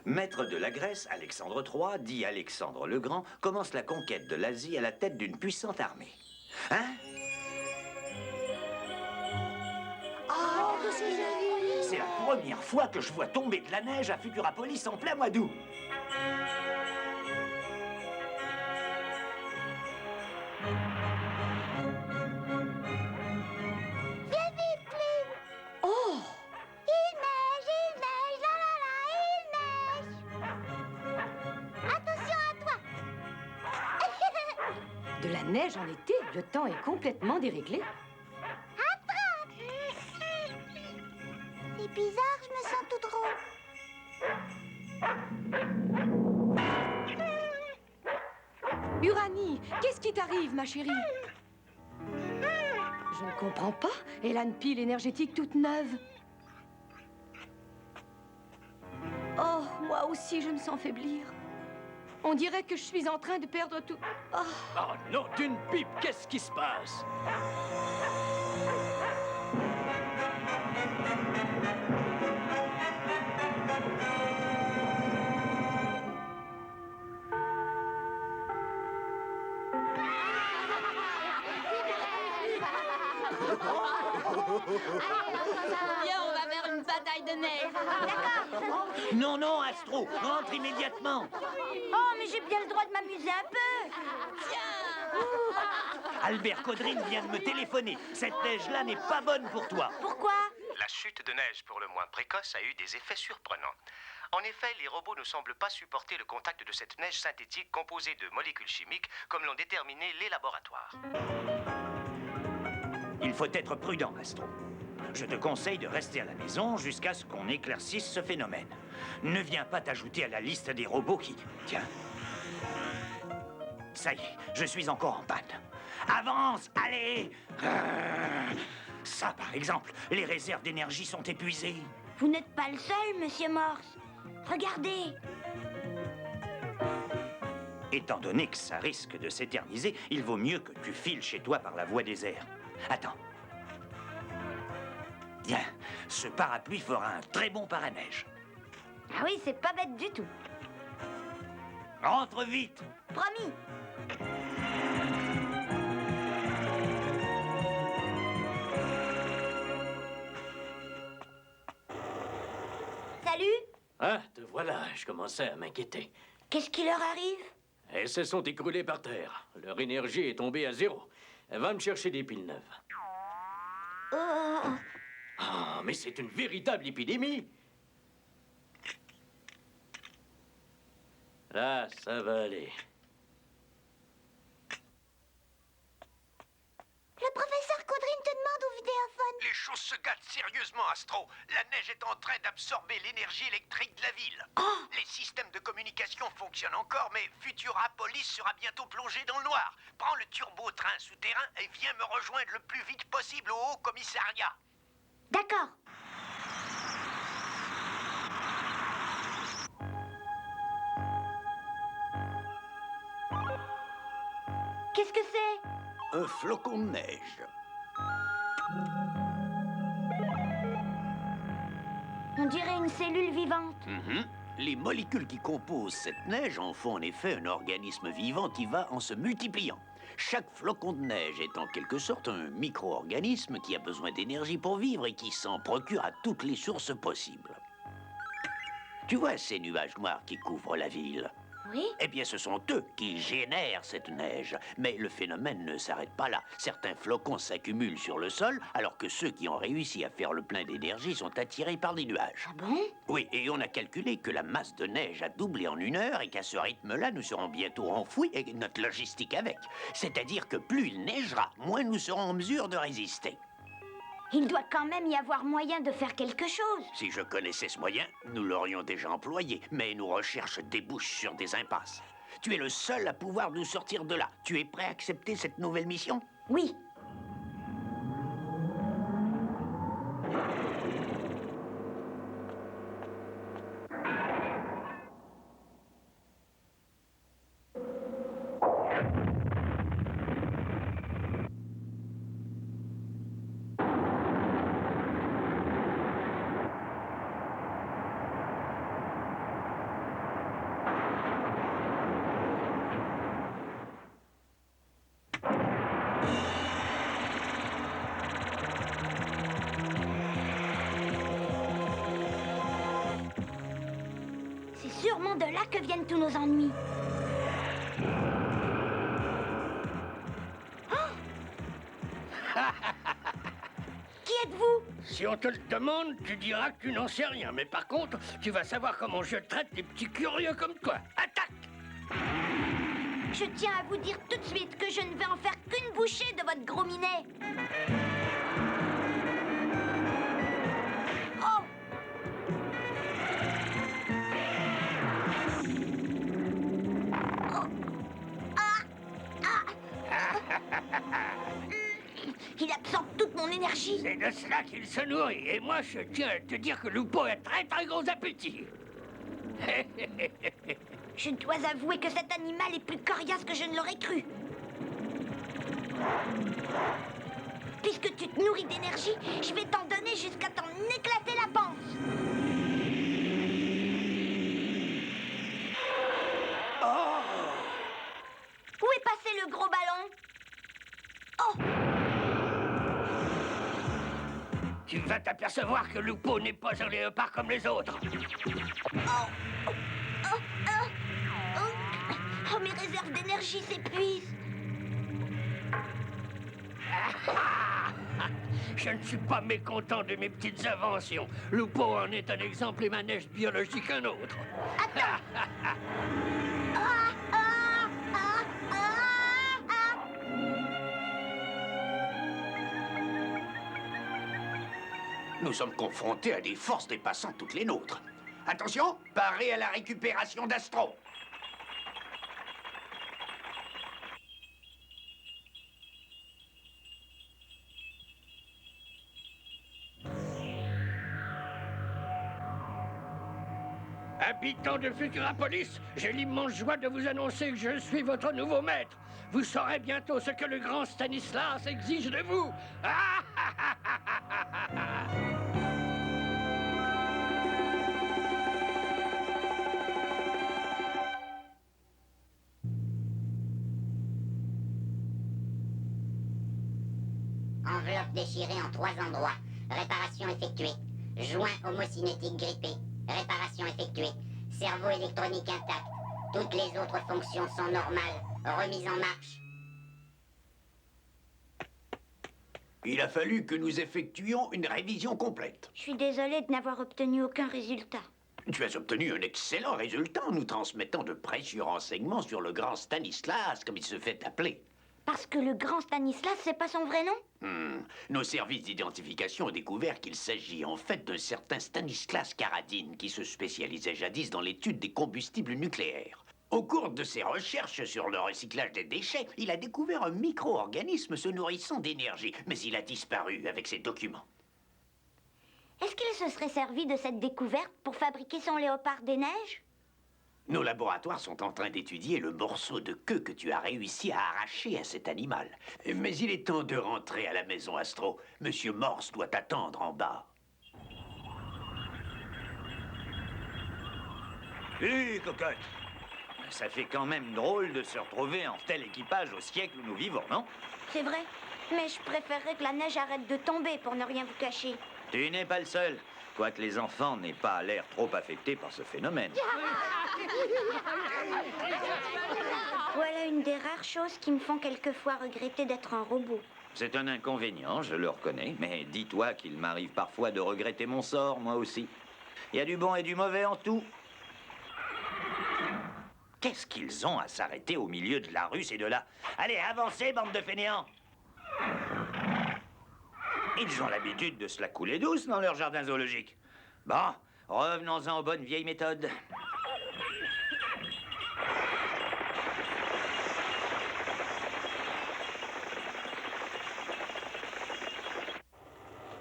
Maître de la Grèce, Alexandre III, dit Alexandre le Grand, commence la conquête de l'Asie à la tête d'une puissante armée. Hein? Oh, qu'est-ce qu'il a eu? C'est la première fois que je vois tomber de la neige à Futurapolis en plein mois d'août. Viens vite, Plume. Oh! Il neige, la la la, il neige. Attention à toi. De la neige en été, le temps est complètement déréglé. Attrape. C'est bizarre, je me sens toute ronde. Uranie, qu'est-ce qui t'arrive, ma chérie? Je ne comprends pas. Elle a une pile énergétique toute neuve. Oh, moi aussi, je me sens faiblir. On dirait que je suis en train de perdre tout. Oh. Oh non, d'une pipe, qu'est-ce qui se passe? Viens, on va faire une bataille de neige. D'accord. Non, non, Astro, rentre immédiatement. Oh, mais j'ai bien le droit de m'amuser un peu. Albert Caudrine vient de me téléphoner. Cette neige-là n'est pas bonne pour toi. Pourquoi? La chute de neige pour le moins précoce a eu des effets surprenants. En effet, les robots ne semblent pas supporter le contact de cette neige synthétique composée de molécules chimiques, comme l'ont déterminé les laboratoires. Il faut être prudent, Astro. Je te conseille de rester à la maison jusqu'à ce qu'on éclaircisse ce phénomène. Ne viens pas t'ajouter à la liste des robots qui... Tiens. Ça y est, je suis encore en panne. Avance, allez! Ça, par exemple, les réserves d'énergie sont épuisées. Vous n'êtes pas le seul, monsieur Morse. Regardez. Étant donné que ça risque de s'éterniser, il vaut mieux que tu files chez toi par la voie des airs. Attends. Tiens, ce parapluie fera un très bon paraneige. Ah oui, c'est pas bête du tout. Rentre vite! Promis. Salut. Ah, te voilà, je commençais à m'inquiéter. Qu'est-ce qui leur arrive? Elles se sont écroulées par terre. Leur énergie est tombée à zéro. Va me chercher des piles neuves. Ah, mais c'est une véritable épidémie. Là, ça va aller. Le professeur Caudrine te demande au vidéophone. Les choses se gâtent sérieusement, Astro. La neige est en train d'absorber l'énergie électrique de la ville. Les systèmes de communication fonctionnent encore, mais Futurapolis sera bientôt plongé dans le noir. Prends le turbo-train souterrain et viens me rejoindre le plus vite possible au Haut-Commissariat. D'accord. Qu'est-ce que c'est? Un flocon de neige. On dirait une cellule vivante. Les molécules qui composent cette neige en font en effet un organisme vivant qui va en se multipliant. Chaque flocon de neige est en quelque sorte un micro-organisme qui a besoin d'énergie pour vivre et qui s'en procure à toutes les sources possibles. Tu vois ces nuages noirs qui couvrent la ville? Oui. Eh bien, ce sont eux qui génèrent cette neige. Mais le phénomène ne s'arrête pas là. Certains flocons s'accumulent sur le sol, alors que ceux qui ont réussi à faire le plein d'énergie sont attirés par des nuages. Ah bon? Oui, et on a calculé que la masse de neige a doublé en 1 heure et qu'à ce rythme-là, nous serons bientôt enfouis et notre logistique avec. C'est-à-dire que plus il neigera, moins nous serons en mesure de résister. Il doit quand même y avoir moyen de faire quelque chose. Si je connaissais ce moyen, nous l'aurions déjà employé, mais nos recherches débouchent sur des impasses. Tu es le seul à pouvoir nous sortir de là. Tu es prêt à accepter cette nouvelle mission? Oui. de là que viennent tous nos ennuis. Qui êtes-vous? Si on te le demande, tu diras que tu n'en sais rien. Mais par contre, tu vas savoir comment je traite les petits curieux comme toi. Attaque! Je tiens à vous dire tout de suite que je ne vais en faire qu'une bouchée de votre gros minet. Oh! Oh! Ah! Il absorbe toute mon énergie. C'est de cela qu'il se nourrit. Et moi, je tiens à te dire que Lupo a très très gros appétit. Je dois avouer que cet animal est plus coriace que je ne l'aurais cru. Puisque tu te nourris d'énergie, je vais t'en donner jusqu'à t'en éclater la panse. Oh! Où est passé le gros ballon? Oh! Tu vas t'apercevoir que Lupo n'est pas un léopard comme les autres. Oh, mes réserves d'énergie s'épuisent. Je ne suis pas mécontent de mes petites inventions. Lupo en est un exemple et manège biologique un autre. Nous sommes confrontés à des forces dépassant toutes les nôtres. Attention, parez à la récupération d'Astro. Habitants de Futurapolis, j'ai l'immense joie de vous annoncer que je suis votre nouveau maître. Vous saurez bientôt ce que le grand Stanislas exige de vous. Enveloppe déchirée en 3 endroits. Réparation effectuée. Joint homocinétique grippé. Réparation effectuée. Cerveau électronique intact. Toutes les autres fonctions sont normales. Remise en marche. Il a fallu que nous effectuions une révision complète. Je suis désolée de n'avoir obtenu aucun résultat. Tu as obtenu un excellent résultat en nous transmettant de précieux renseignements sur le grand Stanislas, comme il se fait appeler. Parce que le grand Stanislas, c'est pas son vrai nom? Nos services d'identification ont découvert qu'il s'agit en fait d'un certain Stanislas Karadine qui se spécialisait jadis dans l'étude des combustibles nucléaires. Au cours de ses recherches sur le recyclage des déchets, il a découvert un micro-organisme se nourrissant d'énergie, mais il a disparu avec ses documents. Est-ce qu'il se serait servi de cette découverte pour fabriquer son léopard des neiges? Nos laboratoires sont en train d'étudier le morceau de queue que tu as réussi à arracher à cet animal. Mais il est temps de rentrer à la maison, Astro. Monsieur Morse doit t'attendre en bas. Hé, cocotte! Ça fait quand même drôle de se retrouver en tel équipage au siècle où nous vivons, non? C'est vrai, mais je préférerais que la neige arrête de tomber pour ne rien vous cacher. Tu n'es pas le seul, quoique les enfants n'aient pas l'air trop affectés par ce phénomène. Voilà une des rares choses qui me font quelquefois regretter d'être un robot. C'est un inconvénient, je le reconnais, mais dis-toi qu'il m'arrive parfois de regretter mon sort, moi aussi. Il y a du bon et du mauvais en tout. Qu'est-ce qu'ils ont à s'arrêter au milieu de la rue, ces deux-là? Allez, avancez, bande de fainéants! Ils ont l'habitude de se la couler douce dans leur jardin zoologique. Bon, revenons-en aux bonnes vieilles méthodes.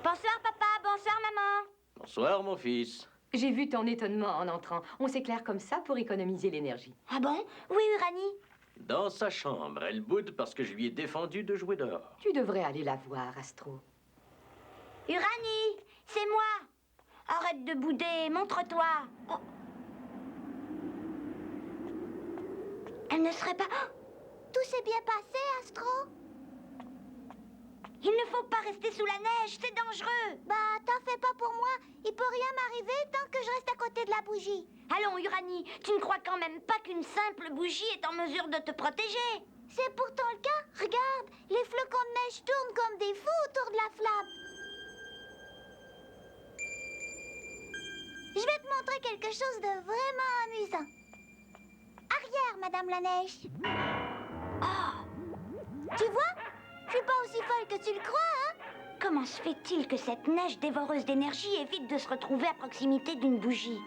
Bonsoir, papa. Bonsoir, maman. Bonsoir, mon fils. J'ai vu ton étonnement en entrant. On s'éclaire comme ça pour économiser l'énergie. Ah bon? Oui, Uranie. Dans sa chambre, elle boude parce que je lui ai défendu de jouer dehors. Tu devrais aller la voir, Astro. Uranie, c'est moi. Arrête de bouder, montre-toi. Oh. Elle ne serait pas... Oh. Tout s'est bien passé, Astro? Il ne faut pas rester sous la neige, c'est dangereux. Bah, t'en fais pas pour moi. Il peut rien m'arriver tant que je reste à côté de la bougie. Allons, Uranie, tu ne crois quand même pas qu'une simple bougie est en mesure de te protéger? C'est pourtant le cas. Regarde, les flocons de neige tournent comme des fous autour de la flamme. Je vais te montrer quelque chose de vraiment amusant. Arrière, Madame la Neige. Oh! Tu vois? Je suis pas aussi folle que tu le crois, hein? Comment se fait-il que cette neige dévoreuse d'énergie évite de se retrouver à proximité d'une bougie?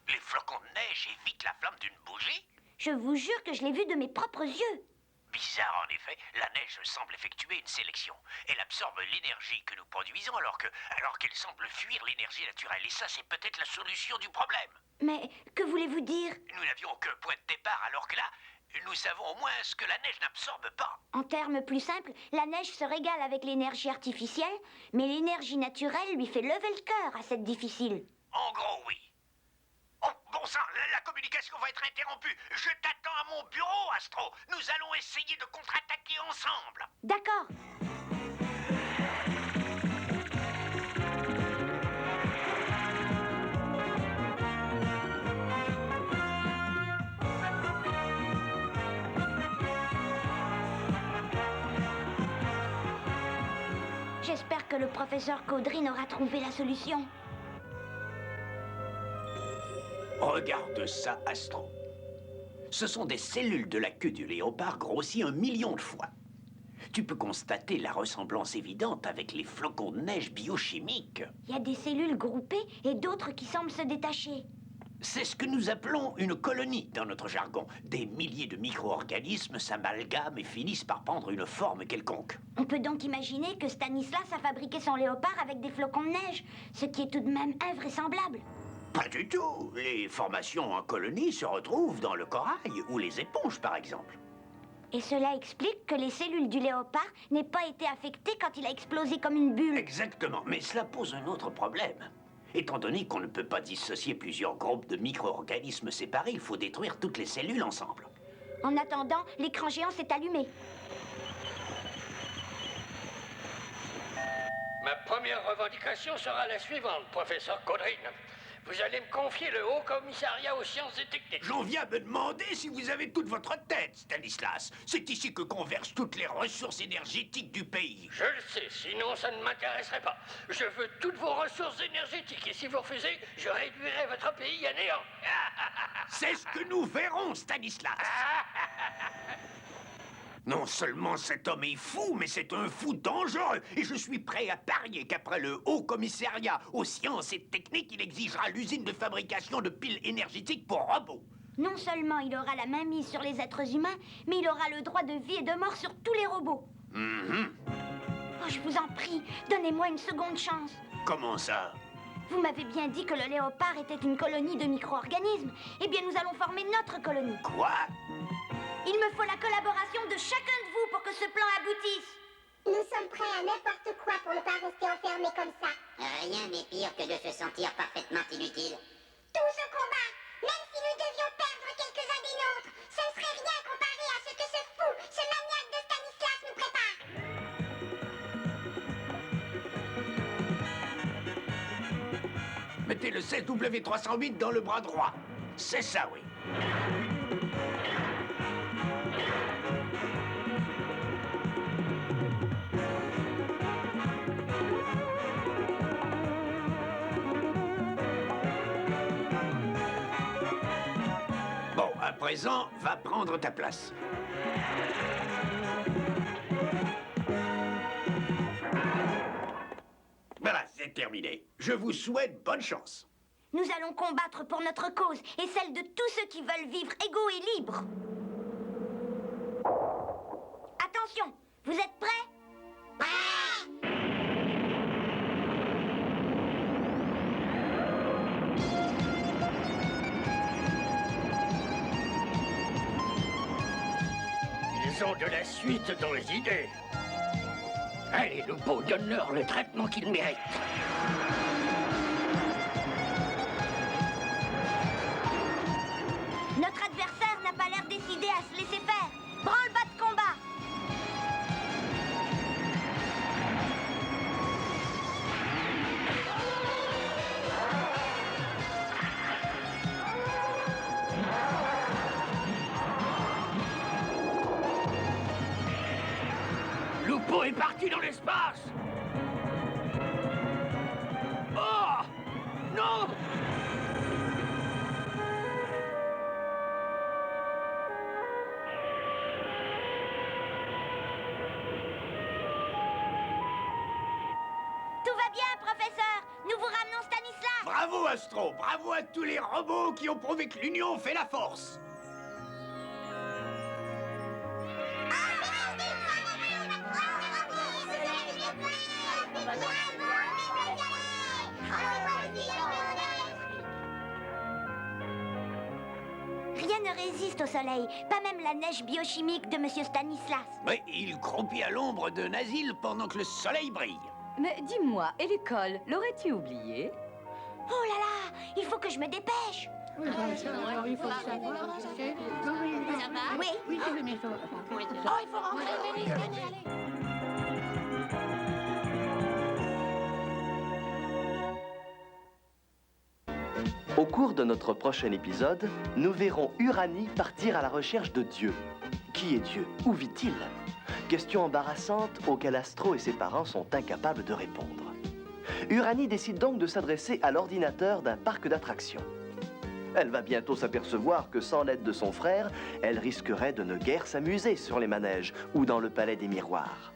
Les flocons de neige évitent la flamme d'une bougie? Je vous jure que je l'ai vu de mes propres yeux. Bizarre, en effet. La neige semble effectuer une sélection. Elle absorbe l'énergie que nous produisons alors qu'elle semble fuir l'énergie naturelle. Et ça, c'est peut-être la solution du problème. Mais que voulez-vous dire? Nous n'avions aucun point de départ, alors que là, nous savons au moins ce que la neige n'absorbe pas. En termes plus simples, la neige se régale avec l'énergie artificielle, mais l'énergie naturelle lui fait lever le cœur à cette difficile. En gros, oui. Oh, bon sang, la communication va être interrompue. Je t'attends à mon bureau, Astro. Nous allons essayer de contre-attaquer ensemble. D'accord. J'espère que le professeur Caudrine aura trouvé la solution. Regarde ça, Astro. Ce sont des cellules de la queue du léopard grossies 1 million de fois. Tu peux constater la ressemblance évidente avec les flocons de neige biochimiques. Il y a des cellules groupées et d'autres qui semblent se détacher. C'est ce que nous appelons une colonie dans notre jargon. Des milliers de micro-organismes s'amalgament et finissent par prendre une forme quelconque. On peut donc imaginer que Stanislas a fabriqué son léopard avec des flocons de neige, ce qui est tout de même invraisemblable. Pas du tout. Les formations en colonie se retrouvent dans le corail ou les éponges, par exemple. Et cela explique que les cellules du léopard n'aient pas été affectées quand il a explosé comme une bulle. Exactement, mais cela pose un autre problème. Étant donné qu'on ne peut pas dissocier plusieurs groupes de micro-organismes séparés, il faut détruire toutes les cellules ensemble. En attendant, l'écran géant s'est allumé. Ma première revendication sera la suivante, professeur Caudrine. Vous allez me confier le Haut Commissariat aux sciences et techniques. J'en viens me demander si vous avez toute votre tête, Stanislas. C'est ici que convergent toutes les ressources énergétiques du pays. Je le sais, sinon ça ne m'intéresserait pas. Je veux toutes vos ressources énergétiques et si vous refusez, je réduirai votre pays à néant. C'est ce que nous verrons, Stanislas. Non seulement cet homme est fou, mais c'est un fou dangereux. Et je suis prêt à parier qu'après le Haut Commissariat aux sciences et techniques, il exigera l'usine de fabrication de piles énergétiques pour robots. Non seulement il aura la main mise sur les êtres humains, mais il aura le droit de vie et de mort sur tous les robots. Oh, je vous en prie, donnez-moi une seconde chance. Comment ça? Vous m'avez bien dit que le léopard était une colonie de micro-organismes. Eh bien, nous allons former notre colonie. Quoi? Il me faut la collaboration de chacun de vous pour que ce plan aboutisse. Nous sommes prêts à n'importe quoi pour ne pas rester enfermés comme ça. Rien n'est pire que de se sentir parfaitement inutile. Tous au combat, même si nous devions perdre quelques-uns des nôtres, ce ne serait rien comparé à ce que ce fou, ce maniaque de Stanislas nous prépare. Mettez le 16W308 dans le bras droit. C'est ça, oui. Bon, à présent, va prendre ta place. Voilà, c'est terminé. Je vous souhaite bonne chance. Nous allons combattre pour notre cause et celle de tous ceux qui veulent vivre égaux et libres. Attention, vous êtes prêts? Ils ont de la suite dans les idées. Allez, Lupo, donne-leur le traitement qu'ils méritent. Notre adversaire n'a pas l'air décidé à se laisser faire. Branle-bas de combat. Lupo est parti dans l'espace! Oh! Non! Tout va bien, professeur. Nous vous ramenons Stanislas. Bravo, Astro! Bravo à tous les robots qui ont prouvé que l'union fait la force! Rien ne résiste au soleil, pas même la neige biochimique de Monsieur Stanislas. Mais il croupit à l'ombre d'un asile pendant que le soleil brille. Mais dis-moi, et l'école, l'aurais-tu oublié? Oh là là, il faut que je me dépêche. Ça va? Oui. Oh, il faut rentrer, venez, allez. Au cours de notre prochain épisode, nous verrons Uranie partir à la recherche de Dieu. Qui est Dieu? Où vit-il? Question embarrassante auxquelles Astro et ses parents sont incapables de répondre. Uranie décide donc de s'adresser à l'ordinateur d'un parc d'attractions. Elle va bientôt s'apercevoir que sans l'aide de son frère, elle risquerait de ne guère s'amuser sur les manèges ou dans le palais des miroirs.